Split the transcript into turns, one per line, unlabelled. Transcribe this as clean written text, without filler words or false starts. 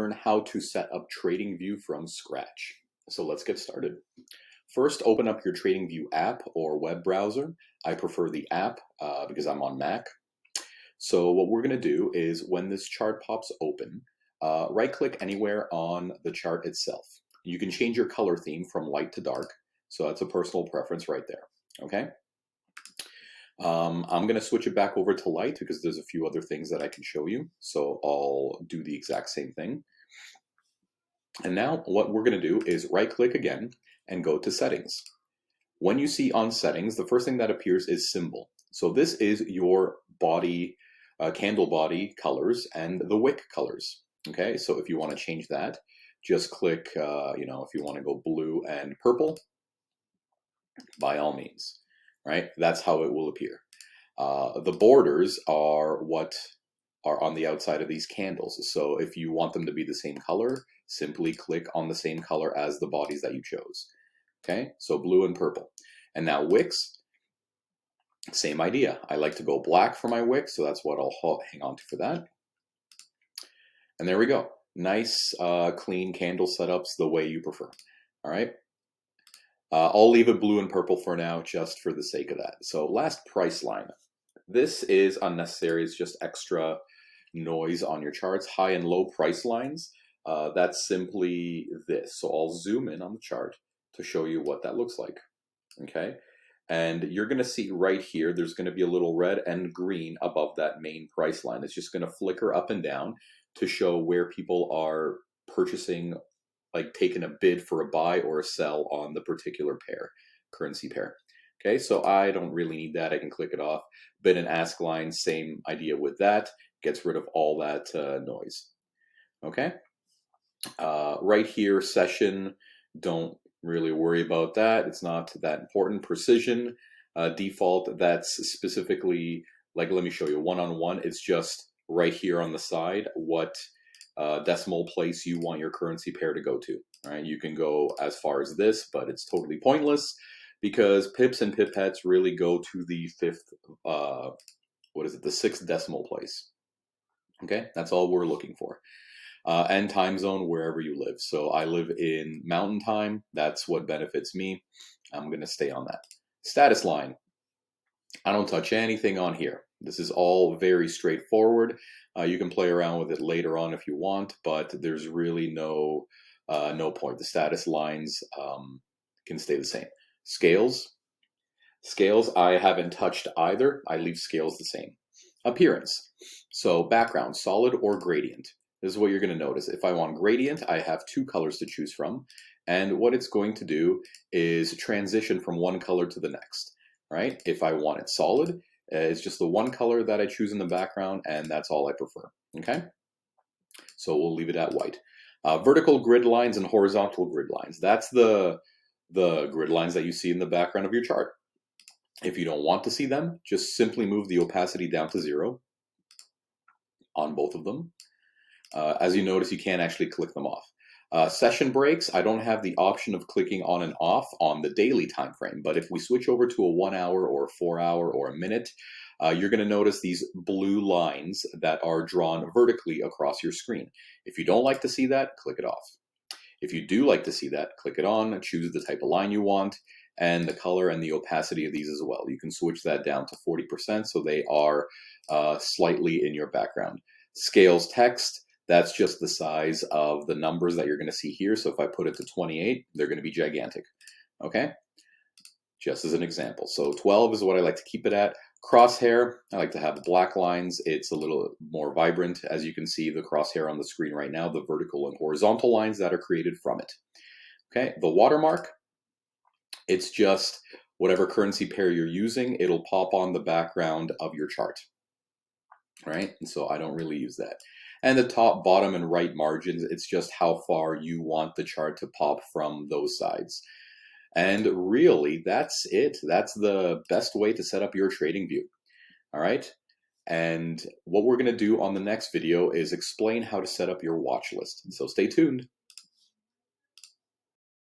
learn how to set up TradingView from scratch. So let's get started. First, open up your TradingView app or web browser. I prefer the app because I'm on Mac. So what we're going to do is when this chart pops open, right-click anywhere on the chart itself. You can change your color theme from light to dark. So that's a personal preference right there. Okay. I'm going to switch it back over to light because there's a few other things that I can show you. So I'll do the exact same thing. And now what we're going to do is right-click again and go to settings. When you see on settings, the first thing that appears is symbol. So this is your body, candle body colors and the wick colors. Okay, so if you want to change that, just click, if you want to go blue and purple, by all means, right? That's how it will appear. The borders are what are on the outside of these candles. So if you want them to be the same color, simply click on the same color as the bodies that you chose. Okay, so blue and purple. And now wicks, same idea. I like to go black for my wick, so that's what I'll hang on to for that. And there we go. Nice, clean candle setups the way you prefer. All right. I'll leave it blue and purple for now, just for the sake of that. So last price line. This is unnecessary. It's just extra noise on your charts. High and low price lines. That's simply this. So I'll zoom in on the chart to show you what that looks like. Okay. And you're going to see right here, there's going to be a little red and green above that main price line. It's just going to flicker up and down to show where people are purchasing, like taking a bid for a buy or a sell on the particular pair, currency pair. Okay, so I don't really need that. I can click it off. Bid and ask line, same idea with that. Gets rid of all that noise. Okay, right here, session, don't really worry about that. It's not that important. Precision, default, that's specifically, like, let me show you one-on-one. It's just right here on the side what decimal place you want your currency pair to go to. All right, you can go as far as this, but it's totally pointless because pips and pipettes really go to the the sixth decimal place. Okay, that's all we're looking for. And time zone wherever you live. So I live in Mountain Time. That's what benefits me. I'm going to stay on that. Status line. I don't touch anything on here. This is all very straightforward. You can play around with it later on if you want, but there's really no point. The status lines can stay the same. Scales. Scales, I haven't touched either. I leave scales the same. Appearance. So background, solid or gradient. This is what you're going to notice. If I want gradient, I have two colors to choose from. And what it's going to do is transition from one color to the next, right? If I want it solid, it's just the one color that I choose in the background, and that's all I prefer, okay? So we'll leave it at white. Vertical grid lines and horizontal grid lines. That's the grid lines that you see in the background of your chart. If you don't want to see them, just simply move the opacity down to 0 on both of them. As you notice, you can't actually click them off. Session breaks, I don't have the option of clicking on and off on the daily time frame, but if we switch over to a 1 hour or a 4 hour or a minute, you're going to notice these blue lines that are drawn vertically across your screen. If you don't like to see that, click it off. If you do like to see that, click it on, choose the type of line you want, and the color and the opacity of these as well. You can switch that down to 40% so they are slightly in your background. Scales text. That's just the size of the numbers that you're going to see here. So if I put it to 28, they're going to be gigantic. Okay? Just as an example. So 12 is what I like to keep it at. Crosshair, I like to have black lines. It's a little more vibrant. As you can see, the crosshair on the screen right now, the vertical and horizontal lines that are created from it. Okay? The watermark, it's just whatever currency pair you're using, it'll pop on the background of your chart. Right? And so I don't really use that. And the top, bottom, and right margins, it's just how far you want the chart to pop from those sides. And really, that's it. That's the best way to set up your TradingView. All right? And what we're going to do on the next video is explain how to set up your watch list. So stay tuned.